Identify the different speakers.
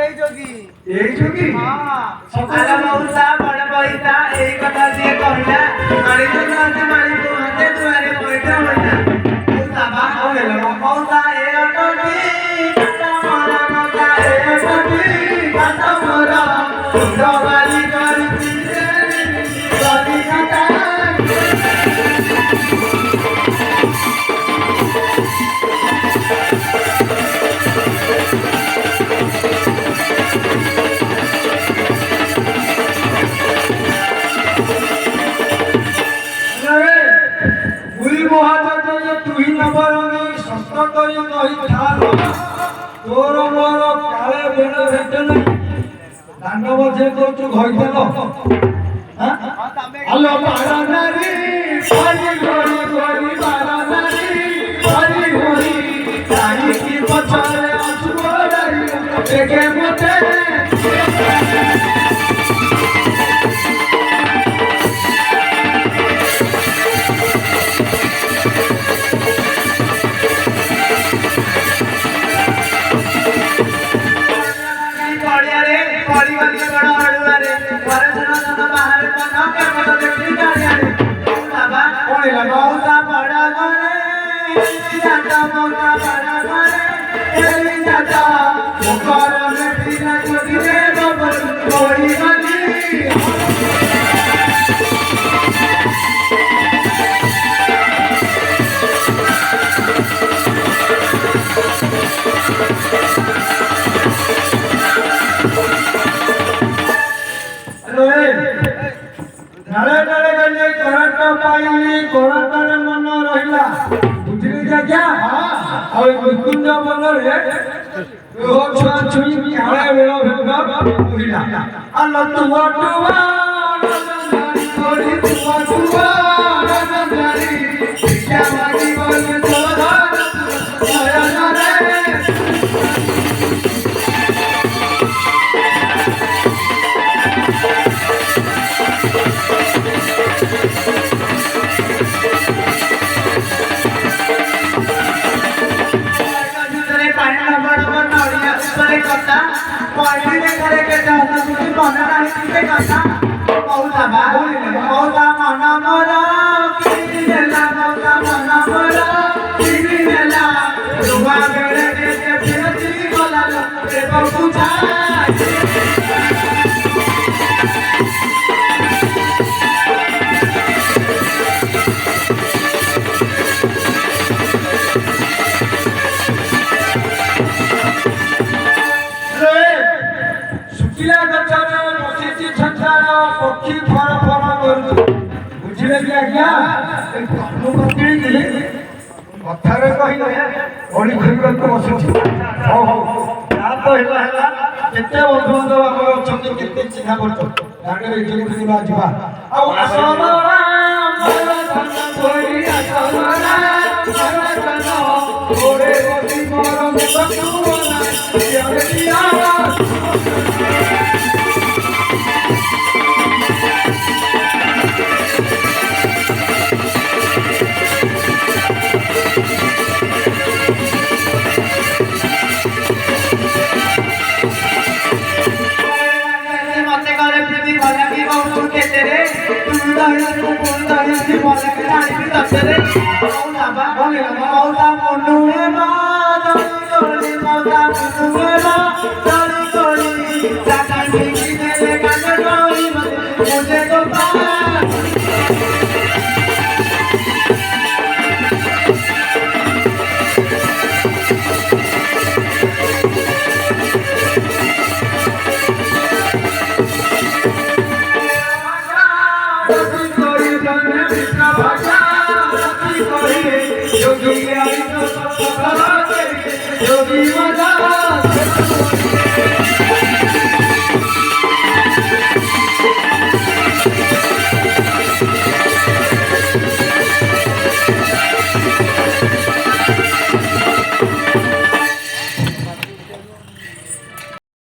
Speaker 1: এই যোগী
Speaker 2: সকালে মৌসা বড় পয়সা এই কথা দিয়ে কহিলা আরে তো নাতে মারি তো হাতে দুয়ারে পয়সা হইনা মৌসা বা কহিল মৌসা এ অটটি কাটা মরা মৌসা এ অটটি কাটা মরা দবালি করছি গদি কাটা
Speaker 1: তুই নবরণী শস্ত্র করি কহি ঠাল তোর মোর কালে বেড় ভেটে নাই দাଣ୍ଡ মধ্যে করছু ঘইদেল আলো পারা নারী পারি ঘড়ি ঘড়ি পারা নারী পারি ঘড়ি তাই কি পছরে আছু বড়াই দেখে মতে মৌসা বড় ঘরে যাতা মৌসা বড় ঘরে এই যাতা মুখর মেটিনা চোখে ববল কই গলি নালে নালে গলি করটা পাইলি করটারে মন রহিলা বুঝলি দেখা আর মুকুন্দ বলরে ও ছুয়া ছুই কালে বেড়া ভেবা বুঝিলা আল্লাহ তুয়া তুয়া রাজারি করি তুয়া তুয়া রাজারি শ্যামাজি বলে তোরা আয়া রে মৌসা মন মরা কিনি নেলা মৌসা মন মরা কিনি নেলা রুয়া বেড়ে দেখে ফিরতি গলালো রে বাবু ছাই শুকিলা গছরে বসিছি ছছাড় পক্ষী ফর ফর করুছি বুঝিলে কি আজ্ঞা এই পানু ପକେଇ ଦେଲେ କଥାରେ କହିଲେ ଅଳି ଖୋଇବାକୁ ବସୁଛି ହଉ ହଉ ତା ତ ହେଲା କେତେ ବନ୍ଧୁବାନ୍ଧବ ଆମର ଅଛନ୍ତି କେତେ ଚିହ୍ନା ପରିଚୟ ଦାଣ୍ଡରେ ଇଜତ ଯିବା ଯିବା ଆଉ ଆସନା ମୋର ଧନ ଧରି ଆସନା ମୋର ଧନ ଓରେ ବସି ମୋର ମୁଖ ନା ସିଆରେ ଦିଆ মৌসা মনুয়ে মা